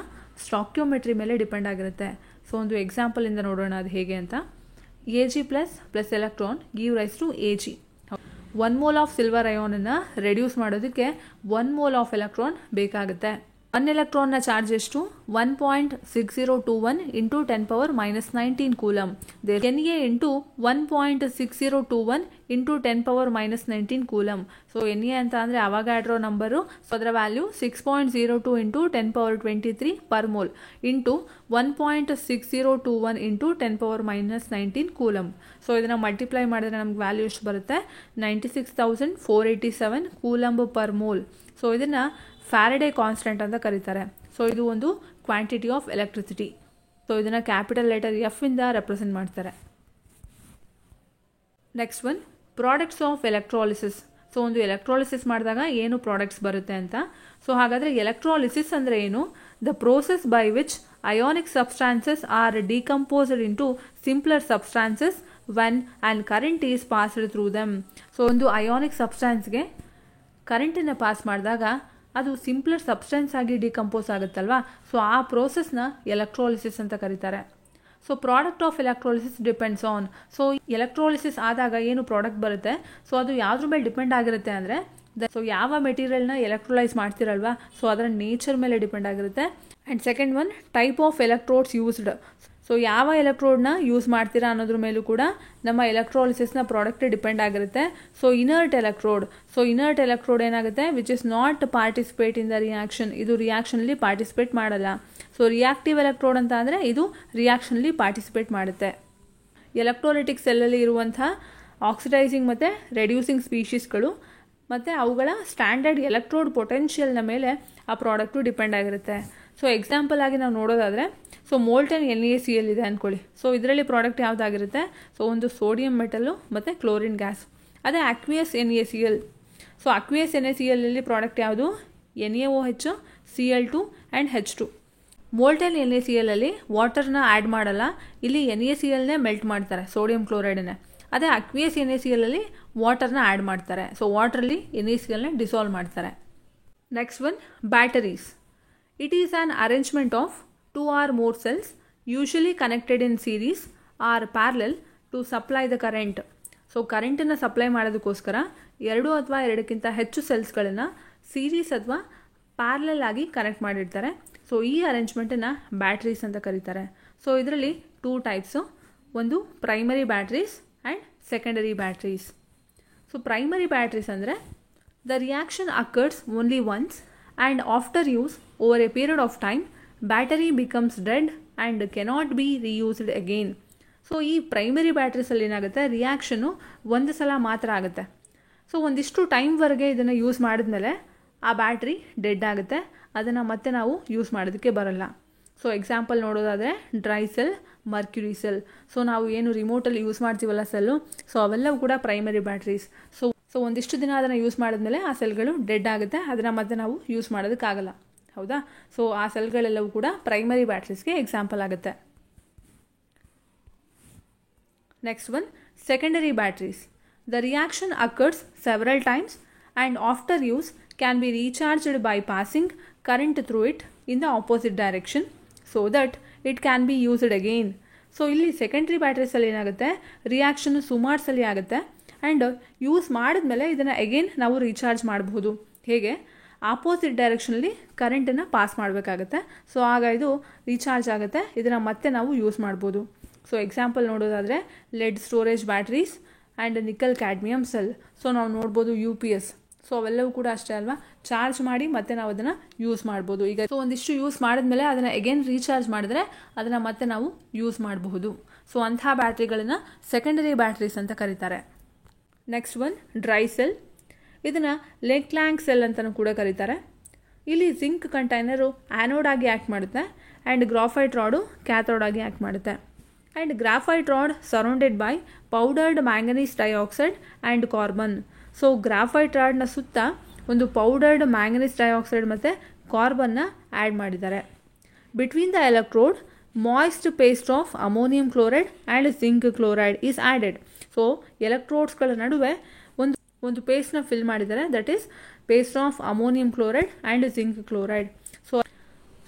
ಸ್ಟಾಕ್ಯೋಮೆಟ್ರಿ ಮೇಲೆ ಡಿಪೆಂಡ್ ಆಗಿರುತ್ತೆ. ಸೊ ಒಂದು ಎಕ್ಸಾಂಪಲಿಂದ ನೋಡೋಣ ಅದು ಹೇಗೆ ಅಂತ. Ag plus electron give rise to Ag. 1 mole of silver ಅಯಾನನ್ನು ರೆಡ್ಯೂಸ್ ಮಾಡೋದಕ್ಕೆ 1 ಮೋಲ್ ಆಫ್ ಎಲೆಕ್ಟ್ರಾನ್ ಬೇಕಾಗುತ್ತೆ. 1 ಎಲೆಕ್ಟ್ರಾನ್ನ ಚಾರ್ಜ್ ಎಷ್ಟು? 1.6021 into 10⁻⁻19 coulomb. Na into 1.6021 into 10⁻⁻19 coulomb. So Na ಅಂತ ಅಂದರೆ ಅವಾಗಾಡ್ರೋ ನಂಬರು. ಸೊ ಅದರ value 6.02 into 10⁻23 per mole into 1.6021 into 10⁻⁻19 coulomb. So ಇದನ್ನು multiply ಮಾಡಿದ್ರೆ ನಮ್ಗೆ ವ್ಯಾಲ್ಯೂ ಎಷ್ಟು ಬರುತ್ತೆ? 96,487 ಕೂಲಂಬ್ ಪರ್ ಮೋಲ್. ಸೊ ಇದನ್ನು ಫ್ಯಾರಡೆ ಕಾನ್ಸ್ಟೆಂಟ್ ಅಂತ ಕರೀತಾರೆ. ಸೊ ಇದು ಒಂದು ಕ್ವಾಂಟಿಟಿ ಆಫ್ ಎಲೆಕ್ಟ್ರಿಸಿಟಿ. ಸೊ ಇದನ್ನು ಕ್ಯಾಪಿಟಲ್ ಲೆಟರ್ ಎಫ್ ಇಂದ ರೆಪ್ರೆಸೆಂಟ್ ಮಾಡ್ತಾರೆ. Next one, products of electrolysis. So ಒಂದು ಎಲೆಕ್ಟ್ರಾಲಿಸಿಸ್ ಮಾಡಿದಾಗ ಏನು ಪ್ರಾಡಕ್ಟ್ಸ್ ಬರುತ್ತೆ ಅಂತ. ಸೊ ಹಾಗಾದರೆ ಎಲೆಕ್ಟ್ರಾಲಿಸಿಸ್ ಅಂದರೆ ಏನು? The process by which ionic substances are decomposed into simpler substances when and current is passed through them. So ಒಂದು ಅಯಾನಿಕ್ ಸಬ್ಸ್ಟಾನ್ಸ್ಗೆ ಕರೆಂಟನ್ನು ಪಾಸ್ ಮಾಡಿದಾಗ ಅದು ಸಿಂಪ್ಲರ್ ಸಬ್ಸ್ಟೆನ್ಸ್ ಆಗಿ ಡಿಕಂಪೋಸ್ ಆಗುತ್ತಲ್ವಾ. ಸೊ ಆ ಪ್ರೋಸೆಸ್ನ ಎಲೆಕ್ಟ್ರಾಲಿಸಿಸ್ ಅಂತ ಕರೀತಾರೆ. So product of electrolysis depends on. So electrolysis ಆದಾಗ ಏನು ಪ್ರಾಡಕ್ಟ್ ಬರುತ್ತೆ, ಸೊ ಅದು ಯಾವುದ್ರ ಮೇಲೆ ಡಿಪೆಂಡ್ ಆಗಿರುತ್ತೆ ಅಂದರೆ ಸೊ ಯಾವ ಮೆಟೀರಿಯಲ್ನ ಎಲೆಕ್ಟ್ರೋಲೈಸ್ ಮಾಡ್ತಿರಲ್ವಾ, ಸೊ ಅದರ ನೇಚರ್ ಮೇಲೆ ಡಿಪೆಂಡ್ ಆಗಿರುತ್ತೆ. And second one, type of electrodes used. So ಯಾವ ಎಲೆಕ್ಟ್ರೋಡ್ನ ಯೂಸ್ ಮಾಡ್ತೀರಾ ಅನ್ನೋದ್ರ ಮೇಲೂ ಕೂಡ ನಮ್ಮ ಎಲೆಕ್ಟ್ರಾಲಿಸಿಸ್ನ ಪ್ರಾಡಕ್ಟ್ ಡಿಪೆಂಡ್ ಆಗಿರುತ್ತೆ. So inert electrode. So inert electrode ಏನಾಗುತ್ತೆ? Which is not participate in the reaction. ಇದು ರಿಯಾಕ್ಷನಲ್ಲಿ ಪಾರ್ಟಿಸಿಪೇಟ್ ಮಾಡಲ್ಲ. ಸೊ ರಿಯಾಕ್ಟಿವ್ ಎಲೆಕ್ಟ್ರೋಡ್ ಅಂತ ಅಂದರೆ ಇದು ರಿಯಾಕ್ಷನಲ್ಲಿ ಪಾರ್ಟಿಸಿಪೇಟ್ ಮಾಡುತ್ತೆ. ಎಲೆಕ್ಟ್ರೋಲೈಟಿಕ್ ಸೆಲ್ಲಲ್ಲಿ ಇರುವಂಥ ಆಕ್ಸಿಡೈಸಿಂಗ್ ಮತ್ತು ರೆಡ್ಯೂಸಿಂಗ್ ಸ್ಪೀಷೀಸ್ಗಳು ಮತ್ತು ಅವುಗಳ ಸ್ಟ್ಯಾಂಡರ್ಡ್ ಎಲೆಕ್ಟ್ರೋಡ್ ಪೊಟೆನ್ಷಿಯಲ್ನ ಮೇಲೆ ಆ ಪ್ರಾಡಕ್ಟು ಡಿಪೆಂಡ್ ಆಗಿರುತ್ತೆ. ಸೊ ಎಕ್ಸಾಂಪಲ್ ಆಗಿ ನಾವು ನೋಡೋದಾದರೆ, ಸೊ ಮೋಲ್ಟನ್ NaCl ಇದೆ ಅಂದ್ಕೊಳ್ಳಿ. ಸೊ ಇದರಲ್ಲಿ ಪ್ರಾಡಕ್ಟ್ ಯಾವುದಾಗಿರುತ್ತೆ? ಸೊ ಒಂದು ಸೋಡಿಯಂ ಮೆಟಲ್ಲು ಮತ್ತು ಕ್ಲೋರಿನ್ ಗ್ಯಾಸ್. ಅದೇ ಅಕ್ವಿಯಸ್ NaCl. ಸೊ ಅಕ್ವಿಯಸ್ NaClಲ್ಲಿ ಪ್ರಾಡಕ್ಟ್ ಯಾವುದು? NaOH, Cl2 and H2. Molten NaClಲ್ಲಿ ವಾಟರ್ನ ಆ್ಯಡ್ ಮಾಡಲ್ಲ. ಇಲ್ಲಿ NaClನೇ ಮೆಲ್ಟ್ ಮಾಡ್ತಾರೆ, ಸೋಡಿಯಂ ಕ್ಲೋರೈಡನ್ನೇ. ಅದೇ ಅಕ್ವಿಯಸ್ NaClಲ್ಲಿ ವಾಟರ್ನ ಆ್ಯಡ್ ಮಾಡ್ತಾರೆ. ಸೊ ವಾಟ್ರಲ್ಲಿ NaClನ ಡಿಸಾಲ್ವ್ ಮಾಡ್ತಾರೆ. Next one, batteries. It is an arrangement of 2 or more cells usually connected in series or parallel to supply the current. So ಕರೆಂಟನ್ನು ಸಪ್ಲೈ ಮಾಡೋದಕ್ಕೋಸ್ಕರ 2 ಅಥವಾ 2ಕ್ಕಿಂತ ಹೆಚ್ಚು ಸೆಲ್ಸ್ಗಳನ್ನು ಸೀರೀಸ್ ಅಥವಾ ಪ್ಯಾರಲಲ್ ಆಗಿ ಕನೆಕ್ಟ್ ಮಾಡಿರ್ತಾರೆ. ಸೊ ಈ ಅರೇಂಜ್ಮೆಂಟನ್ನು ಬ್ಯಾಟ್ರೀಸ್ ಅಂತ ಕರೀತಾರೆ. ಸೊ ಇದರಲ್ಲಿ 2 ಟೈಪ್ಸು. ಒಂದು primary batteries and secondary batteries. So primary batteries ಅಂದರೆ the reaction occurs only once and after use over a period of time battery becomes dead and cannot be reused again. So ಈ primary ಬ್ಯಾಟ್ರೀಸಲ್ಲಿ ಏನಾಗುತ್ತೆ? Reaction ಒಂದು ಸಲ ಮಾತ್ರ ಆಗುತ್ತೆ. So ಒಂದಿಷ್ಟು ಟೈಮ್ವರೆಗೆ ಇದನ್ನು ಯೂಸ್ ಮಾಡಿದ್ಮೇಲೆ ಆ ಬ್ಯಾಟ್ರಿ ಡೆಡ್ ಆಗುತ್ತೆ. ಅದನ್ನು ಮತ್ತೆ ನಾವು ಯೂಸ್ ಮಾಡೋದಕ್ಕೆ ಬರಲ್ಲ. ಸೊ ಎಕ್ಸಾಂಪಲ್ ನೋಡೋದಾದರೆ dry cell, Mercury cell. So ನಾವು ಏನು ರಿಮೋಟಲ್ಲಿ ಯೂಸ್ ಮಾಡ್ತೀವಲ್ಲ ಸೆಲ್ಲು, ಸೊ ಅವೆಲ್ಲವೂ ಕೂಡ ಪ್ರೈಮರಿ ಬ್ಯಾಟ್ರೀಸ್. ಸೊ ಒಂದಿಷ್ಟು ದಿನ ಅದನ್ನು ಯೂಸ್ ಮಾಡಿದ್ಮೇಲೆ ಆ ಸೆಲ್ಗಳು ಡೆಡ್ ಆಗುತ್ತೆ. ಅದನ್ನು ಮತ್ತೆ ನಾವು ಯೂಸ್ ಮಾಡೋದಕ್ಕಾಗಲ್ಲ, ಹೌದಾ? ಸೊ ಆ ಸೆಲ್ಗಳೆಲ್ಲವೂ ಕೂಡ ಪ್ರೈಮರಿ ಬ್ಯಾಟ್ರೀಸ್ಗೆ ಎಕ್ಸಾಂಪಲ್ ಆಗುತ್ತೆ. Next one, secondary batteries. The reaction occurs several times and after use can be recharged by passing current through it in the opposite direction so that it can be used again. So ಇಲ್ಲಿ secondary ಬ್ಯಾಟ್ರೀಸಲ್ಲಿ ಏನಾಗುತ್ತೆ? Reaction ಸುಮಾರು ಸಲ ಆಗುತ್ತೆ and use ಮಾಡಿದ್ಮೇಲೆ ಇದನ್ನು again ನಾವು recharge ಮಾಡಬಹುದು. ಹೇಗೆ? ಆಪೋಸಿಟ್ ಡೈರೆಕ್ಷನಲ್ಲಿ ಕರೆಂಟನ್ನು ಪಾಸ್ ಮಾಡಬೇಕಾಗತ್ತೆ. ಸೊ ಆಗ ಇದು ರೀಚಾರ್ಜ್ ಆಗುತ್ತೆ. ಇದನ್ನು ಮತ್ತೆ ನಾವು ಯೂಸ್ ಮಾಡ್ಬೋದು. ಸೊ ಎಕ್ಸಾಂಪಲ್ ನೋಡೋದಾದರೆ lead storage batteries and nickel cadmium cell. So ನಾವು ನೋಡ್ಬೋದು UPS. ಸೊ ಅವೆಲ್ಲವೂ ಕೂಡ ಅಷ್ಟೇ ಅಲ್ವಾ, ಚಾರ್ಜ್ ಮಾಡಿ ಮತ್ತೆ ನಾವು ಅದನ್ನು ಯೂಸ್ ಮಾಡ್ಬೋದು. ಈಗ ಸೊ ಒಂದಿಷ್ಟು ಯೂಸ್ ಮಾಡಿದ್ಮೇಲೆ ಅದನ್ನು ಅಗೇನ್ ರೀಚಾರ್ಜ್ ಮಾಡಿದ್ರೆ ಅದನ್ನು ಮತ್ತೆ ನಾವು ಯೂಸ್ ಮಾಡಬಹುದು. ಸೊ ಅಂತಹ ಬ್ಯಾಟ್ರಿಗಳನ್ನು ಸೆಕೆಂಡರಿ ಬ್ಯಾಟ್ರೀಸ್ ಅಂತ ಕರೀತಾರೆ. Next one dry cell. ಇದನ್ನು ಲೆಕ್ಲಾಂಗ್ ಸೆಲ್ ಅಂತಲೂ ಕೂಡ ಕರೀತಾರೆ. ಇಲ್ಲಿ ಜಿಂಕ್ ಕಂಟೈನರು ಆ್ಯನೋಡ್ ಆಗಿ ಆ್ಯಕ್ಟ್ ಮಾಡುತ್ತೆ ಆ್ಯಂಡ್ ಗ್ರಾಫೈಟ್ ರಾಡು ಕ್ಯಾಥೋಡ್ ಆಗಿ ಆ್ಯಕ್ಟ್ ಮಾಡುತ್ತೆ. And graphite rod surrounded by powdered manganese dioxide and carbon. So graphite ರಾಡ್ನ ಸುತ್ತ ಒಂದು ಪೌಡರ್ಡ್ ಮ್ಯಾಂಗನೀಸ್ ಡೈಆಕ್ಸೈಡ್ ಮತ್ತು ಕಾರ್ಬನ್ನ ಆ್ಯಡ್ ಮಾಡಿದ್ದಾರೆ. Between the electrode moist paste of ammonium chloride and zinc chloride is added. So ಎಲೆಕ್ಟ್ರೋಡ್ಸ್ಗಳ ನಡುವೆ ಒಂದು ಪೇಸ್ಟ್ನ ಫಿಲ್ ಮಾಡಿದ್ದಾರೆ, that is paste of ammonium chloride and zinc chloride.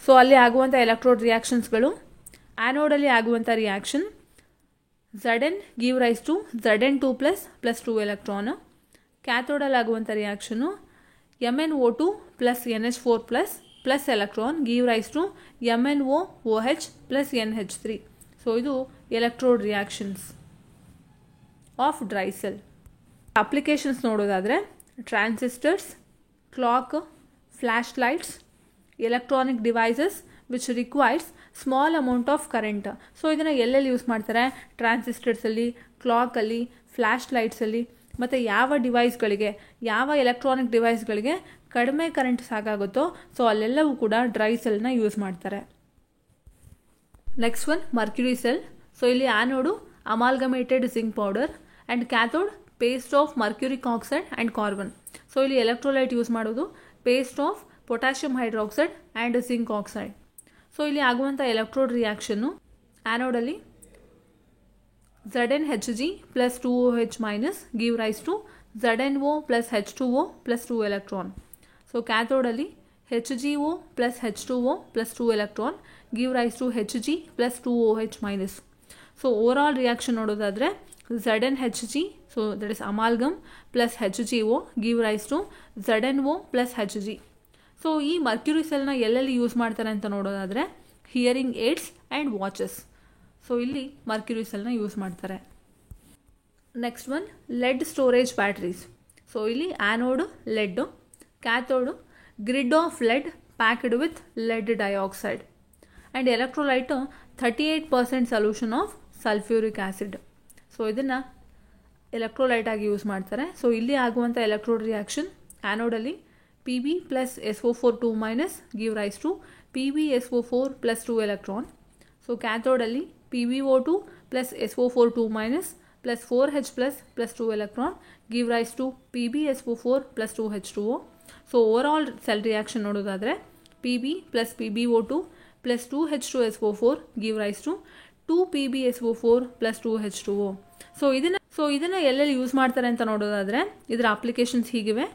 So ಅಲ್ಲಿ ಆಗುವಂಥ ಎಲೆಕ್ಟ್ರೋಡ್ ರಿಯಾಕ್ಷನ್ಸ್ಗಳು, ಆ್ಯನೋಡಲ್ಲಿ ಆಗುವಂಥ reaction Zn give rise to Zn2 plus 2 electron. ಕ್ಯಾಥೋಡಲ್ಲಿ ಆಗುವಂಥ reaction MnO2 plus NH4 plus electron give rise to MnOOH plus NH3. So ಇದು electrode reactions of dry cell. Applications ನೋಡೋದಾದರೆ transistors, clock, flash lights, electronic devices which requires small amount of current. So ಇದನ್ನು ಎಲ್ಲೆಲ್ಲಿ ಯೂಸ್ ಮಾಡ್ತಾರೆ? ಟ್ರಾನ್ಸಿಸ್ಟರ್ಸಲ್ಲಿ, ಕ್ಲಾಕಲ್ಲಿ, flash ಲೈಟ್ಸಲ್ಲಿ, ಮತ್ತು ಯಾವ ಡಿವೈಸ್ಗಳಿಗೆ, ಯಾವ electronic ಡಿವೈಸ್ಗಳಿಗೆ ಕಡಿಮೆ ಕರೆಂಟ್ ಸಾಕಾಗುತ್ತೋ ಸೊ ಅಲ್ಲೆಲ್ಲವೂ ಕೂಡ ಡ್ರೈ ಸೆಲ್ನ ಯೂಸ್ ಮಾಡ್ತಾರೆ. Next one mercury cell. So ಇಲ್ಲಿ anode amalgamated zinc powder and cathode paste of mercuric oxide and carbon. So ಇಲ್ಲಿ ಎಲೆಕ್ಟ್ರೋಲೈಟ್ ಯೂಸ್ ಮಾಡೋದು paste of potassium hydroxide and zinc oxide. So ಇಲ್ಲಿ ಆಗುವಂಥ electrode reaction ಆ್ಯನೋಡಲ್ಲಿ ZnHg plus 2OH minus give rise to ZnO plus H2O plus 2 electron. So ಕ್ಯಾಥೋಡಲ್ಲಿ HgO plus H2O plus 2 electron give rise to Hg plus 2OH minus. So overall reaction ನೋಡೋದಾದರೆ ZnHg, so that is amalgam plus HgO give rise to ZnO plus Hg. So ಈ mercury ಸೆಲ್ನ ಎಲ್ಲೆಲ್ಲಿ ಯೂಸ್ ಮಾಡ್ತಾರೆ ಅಂತ ನೋಡೋದಾದರೆ hearing aids and watches. So ಇಲ್ಲಿ mercury ಸೆಲ್ನ ಯೂಸ್ ಮಾಡ್ತಾರೆ. Next one lead storage batteries. So ಇಲ್ಲಿ anode lead, cathode grid of lead packed with lead dioxide and electrolyte 38% solution of sulphuric acid. So ಇದನ್ನು ಎಲೆಕ್ಟ್ರೋಲೈಟ್ ಆಗಿ use ಮಾಡ್ತಾರೆ. So ಇಲ್ಲಿ ಆಗುವಂಥ electrode reaction ಆ್ಯನೋಡಲ್ಲಿ Pb plus SO4 2 minus give rise to PbSO4 plus 2 electron. So ಕ್ಯಾಥೋಡಲ್ಲಿ PbO2 plus SO4 2 minus plus 4H plus 2 electron give rise to PbSO4 plus 2H2O. So overall cell reaction ನೋಡೋದಾದರೆ Pb plus PbO2 plus 2H2SO4 give rise to 2PbSO4 plus 2H2O. So ಇದನ್ನು ಎಲ್ಲೆಲ್ಲಿ ಯೂಸ್ ಮಾಡ್ತಾರೆ ಅಂತ ನೋಡೋದಾದರೆ ಇದರ applications ಹೀಗಿವೆ.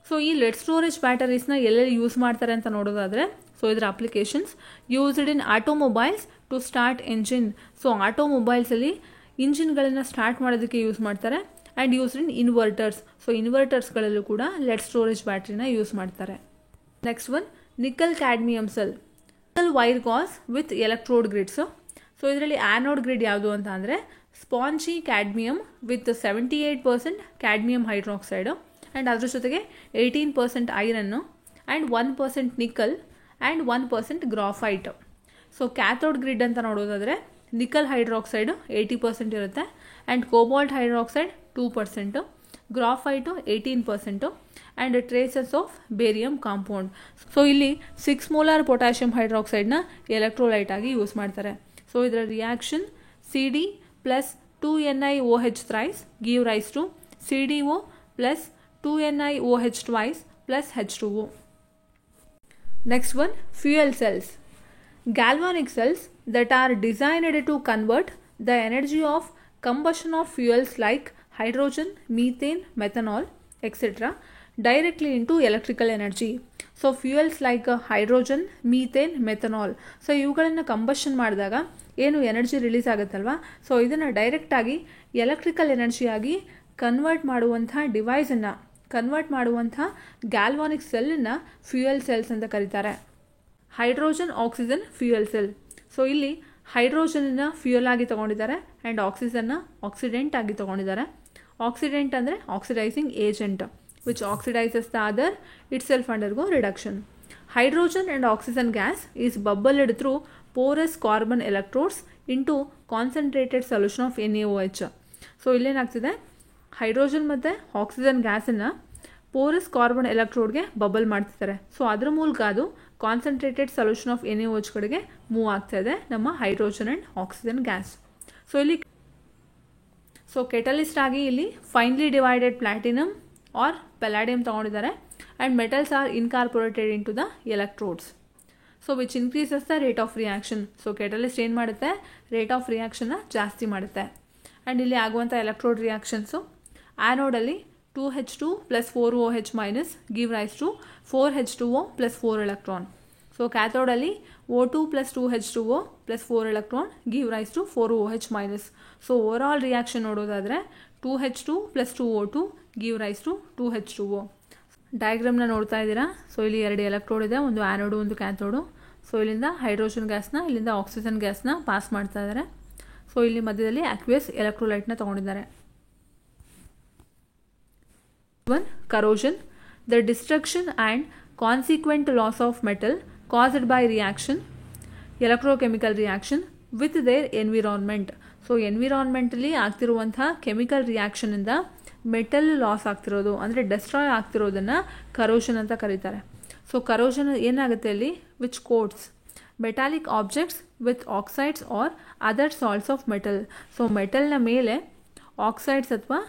So ಈ ಲೆಡ್ ಸ್ಟೋರೇಜ್ ಬ್ಯಾಟರೀಸ್ನ ಎಲ್ಲೆಲ್ಲಿ ಯೂಸ್ ಮಾಡ್ತಾರೆ ಅಂತ ನೋಡೋದಾದರೆ ಸೊ ಇದರ applications used in automobiles to start engine. So ಆಟೋಮೊಬೈಲ್ಸಲ್ಲಿ ಇಂಜಿನ್ಗಳನ್ನು ಸ್ಟಾರ್ಟ್ ಮಾಡೋದಕ್ಕೆ ಯೂಸ್ ಮಾಡ್ತಾರೆ. And used in inverters. So ಇನ್ವರ್ಟರ್ಸ್ಗಳಲ್ಲೂ ಕೂಡ ಲೆಡ್ ಸ್ಟೋರೇಜ್ ಬ್ಯಾಟ್ರಿನ ಯೂಸ್ ಮಾಡ್ತಾರೆ. Next one nickel cadmium cell. Nickel wire gauze with electrode grids. So ಇದರಲ್ಲಿ ಆ್ಯನೋಡ್ ಗ್ರಿಡ್ ಯಾವುದು ಅಂತ ಅಂದರೆ spongy cadmium with 78% cadmium hydroxide and ಅದ್ರ ಜೊತೆಗೆ 18% iron and 1% nickel and 1% graphite. So cathode grid ಅಂತ ನೋಡೋದಾದರೆ ನಿಕಲ್ ಹೈಡ್ರಾಕ್ಸೈಡು 80% ಇರುತ್ತೆ and cobalt hydroxide 2%, graphite 18% and traces of barium compound. So ಇಲ್ಲಿ 6 ಮೋಲಾರ್ ಪೊಟ್ಯಾಷಿಯಂ ಹೈಡ್ರಾಕ್ಸೈಡ್ನ ಎಲೆಕ್ಟ್ರೋಲೈಟ್ ಆಗಿ ಯೂಸ್ ಮಾಡ್ತಾರೆ. ಸೊ ಇದರ reaction CD plus 2NiOH thrice give rise to CDO plus 2NiOH twice plus H2O. Next one, fuel cells. Galvanic cells that are designed to convert the energy of combustion of fuels like hydrogen, methane, methanol, etc. directly into electrical energy. So fuels like hydrogen, methane, methanol. So ಇವುಗಳನ್ನು combustion ಮಾಡಿದಾಗ ಏನು energy release ಆಗುತ್ತಲ್ವ, so ಇದನ್ನು ಡೈರೆಕ್ಟಾಗಿ electrical ಎನರ್ಜಿಯಾಗಿ convert ಮಾಡುವಂಥ ಡಿವೈಸನ್ನು, convert ಮಾಡುವಂಥ ಗ್ಯಾಲ್ವಾನಿಕ್ ಸೆಲ್ಲನ್ನು fuel cells ಅಂತ ಕರೀತಾರೆ. Hydrogen oxygen fuel cell. So ಇಲ್ಲಿ ಹೈಡ್ರೋಜನನ್ನು ಫ್ಯೂಯಲ್ ಆಗಿ ತೊಗೊಂಡಿದ್ದಾರೆ ಆ್ಯಂಡ್ ಆಕ್ಸಿಜನ್ನ ಆಕ್ಸಿಡೆಂಟ್ ಆಗಿ ತೊಗೊಂಡಿದ್ದಾರೆ. ಆಕ್ಸಿಡೆಂಟ್ ಅಂದರೆ oxidising agent which oxidises the other itself undergo reduction. Hydrogen and oxygen gas is bubbled through porous carbon electrodes into concentrated solution of NaOH. So ಇಲ್ಲೇನಾಗ್ತಿದೆ, hydrogen ಮತ್ತು oxygen ಗ್ಯಾಸನ್ನು porous carbon ಎಲೆಕ್ಟ್ರೋಡ್ಗೆ bubble ಮಾಡ್ತಿದ್ದಾರೆ. So ಅದ್ರ ಮೂಲಕ ಅದು concentrated solution of NaOH ಕಡೆಗೆ move ಆಗ್ತಾ ಇದೆ ನಮ್ಮ hydrogen and oxygen gas. So catalyst ಆಗಿ ಇಲ್ಲಿ finely divided platinum or palladium ತೊಗೊಂಡಿದ್ದಾರೆ and metals are incorporated into the electrodes. So which increases the rate of reaction. So catalyst ಏನು ಮಾಡುತ್ತೆ, rate of ರಿಯಾಕ್ಷನ್ನ ಜಾಸ್ತಿ ಮಾಡುತ್ತೆ. ಆ್ಯಂಡ್ ಇಲ್ಲಿ ಆಗುವಂಥ electrode reactions, ಆ್ಯನೋಡಲ್ಲಿ 2H2 + 4OH minus give rise to 4H2O + 4 electron. So ಕ್ಯಾಥೋಡಲ್ಲಿ O2 + 2H2O + 4 electron give rise to 4OH minus. So overall reaction ನೋಡೋದಾದರೆ 2H2 + 2O2 give rise to 2H2O. ಡಯಾಗ್ರಾಮ್ನ ನೋಡ್ತಾ ಇದ್ದೀರಾ. So ಇಲ್ಲಿ 2 electrode ಇದೆ, ಒಂದು ಆ್ಯನೋಡು ಒಂದು ಕ್ಯಾಥೋಡು. So ಇಲ್ಲಿಂದ ಹೈಡ್ರೋಜನ್ ಗ್ಯಾಸ್ನ ಇಲ್ಲಿಂದ ಆಕ್ಸಿಜನ್ ಗ್ಯಾಸ್ನ ಪಾಸ್ ಮಾಡ್ತಾ ಇದ್ದಾರೆ. ಸೊ ಇಲ್ಲಿ ಮಧ್ಯದಲ್ಲಿ aqueous ಎಲೆಕ್ಟ್ರೋಲೈಟ್ನ ತೊಗೊಂಡಿದ್ದಾರೆ. 1. Corrosion. The destruction and consequent loss of metal caused by reaction, electrochemical reaction with their environment. So ಎನ್ವಿರಾನ್ಮೆಂಟಲ್ಲಿ ಆಗ್ತಿರುವಂಥ ಕೆಮಿಕಲ್ ರಿಯಾಕ್ಷನಿಂದ ಮೆಟಲ್ ಲಾಸ್ ಆಗ್ತಿರೋದು ಅಂದರೆ ಡೆಸ್ಟ್ರಾಯ್ ಆಗ್ತಿರೋದನ್ನು ಕರೋಷನ್ ಅಂತ ಕರೀತಾರೆ. ಸೊ ಕರೋಷನ್ ಏನಾಗುತ್ತೆ ಅಲ್ಲಿ, which coats metallic objects with oxides or other salts of metal. So ಮೆಟಲ್ನ ಮೇಲೆ ಆಕ್ಸೈಡ್ಸ್ ಅಥವಾ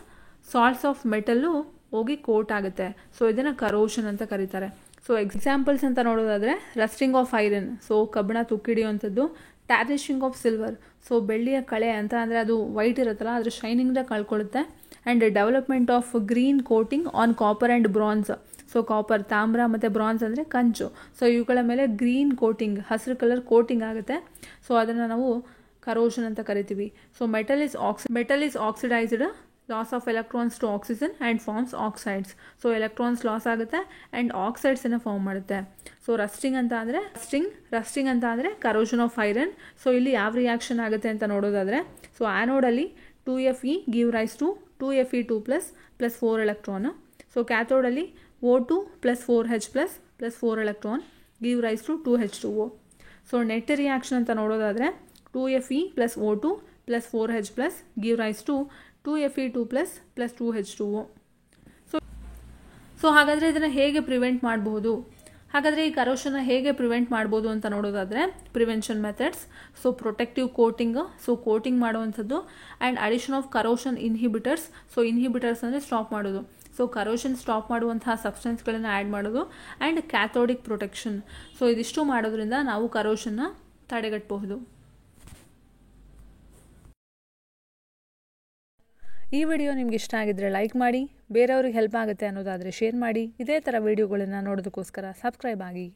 ಸಾಲ್ಟ್ಸ್ ಆಫ್ ಮೆಟಲ್ಲು ಹೋಗಿ ಕೋಟ್ ಆಗುತ್ತೆ. ಸೊ ಇದನ್ನು ಕರೋಷನ್ ಅಂತ ಕರೀತಾರೆ. ಸೊ ಎಕ್ಸಾಂಪಲ್ಸ್ ಅಂತ ನೋಡೋದಾದರೆ ರಸ್ಟಿಂಗ್ ಆಫ್ ಐರನ್, ಸೊ ಕಬ್ಬಣ ತುಕ್ಕಿಡಿಯುವಂಥದ್ದು. ಟ್ಯಾರಿಶಿಂಗ್ ಆಫ್ ಸಿಲ್ವರ್, ಸೊ ಬೆಳ್ಳಿಯ ಕಳೆ ಅಂತ ಅಂದರೆ ಅದು ವೈಟ್ ಇರುತ್ತಲ್ಲ ಅದ್ರ ಶೈನಿಂಗ್ನ ಕಳ್ಕೊಳ್ಳುತ್ತೆ. And development of green coating on copper and bronze. So copper, ತಾಮ್ರ ಮತ್ತು ಬ್ರಾನ್ಸ್ ಅಂದರೆ ಕಂಚು. ಸೊ ಇವುಗಳ ಮೇಲೆ ಗ್ರೀನ್ ಕೋಟಿಂಗ್, ಹಸಿರು ಕಲರ್ ಕೋಟಿಂಗ್ ಆಗುತ್ತೆ. ಸೊ ಅದನ್ನು ನಾವು ಕರೋಷನ್ ಅಂತ ಕರಿತೀವಿ. So metal is oxidised, loss of electrons to oxygen and forms oxides. So electrons loss ಆಗುತ್ತೆ ಆ್ಯಂಡ್ ಆಕ್ಸೈಡ್ಸನ್ನು ಫಾರ್ಮ್ ಮಾಡುತ್ತೆ. ಸೊ ರಸ್ಟಿಂಗ್ ಅಂತ ಅಂದರೆ ಕರೋಷನ್ ಆಫ್ ಐರನ್. ಸೊ ಇಲ್ಲಿ ಯಾವ ರಿಯಾಕ್ಷನ್ ಆಗುತ್ತೆ ಅಂತ ನೋಡೋದಾದರೆ, ಸೊ ಆ್ಯನೋಡಲ್ಲಿ 2Fe give rise to 2Fe2 + 4 electron. So ಕ್ಯಾಥೋಡಲ್ಲಿ O2 + 4H + 4 electron give rise to 2H2O. So net reaction ಅಂತ ನೋಡೋದಾದರೆ 2Fe + O2 + 4H give rise to 2Fe2 + 2H2O. So ಹಾಗಾದರೆ ಇದನ್ನು ಹೇಗೆ ಪ್ರಿವೆಂಟ್ ಮಾಡಬಹುದು, ಹಾಗಾದರೆ ಈ ಕರೋಷನ್ನ ಹೇಗೆ ಪ್ರಿವೆಂಟ್ ಮಾಡ್ಬೋದು ಅಂತ ನೋಡೋದಾದರೆ prevention methods. So protective coating, so coating ಮಾಡುವಂಥದ್ದು. And addition of corrosion inhibitors. So inhibitors ಅಂದರೆ ಸ್ಟಾಪ್ ಮಾಡೋದು. ಸೊ ಕರೋಷನ್ ಸ್ಟಾಪ್ ಮಾಡುವಂತಹ ಸಬ್ಸ್ಟೆನ್ಸ್ಗಳನ್ನು ಆ್ಯಡ್ ಮಾಡೋದು. And cathodic protection. ಸೊ ಇದಿಷ್ಟು ಮಾಡೋದ್ರಿಂದ ನಾವು ಕರೋಷನ್ನ ತಡೆಗಟ್ಟಬಹುದು. ಈ ವಿಡಿಯೋ ನಿಮ್ಗೆ ಇಷ್ಟ ಆಗಿದ್ದರೆ ಲೈಕ್ ಮಾಡಿ, ಬೇರೆಯವ್ರಿಗೆ ಹೆಲ್ಪ್ ಆಗುತ್ತೆ ಅನ್ನೋದಾದರೆ ಶೇರ್ ಮಾಡಿ. ಇದೇ ಥರ ವಿಡಿಯೋಗಳನ್ನು ನೋಡೋದಕ್ಕೋಸ್ಕರ ಸಬ್ಸ್ಕ್ರೈಬ್ ಆಗಿ.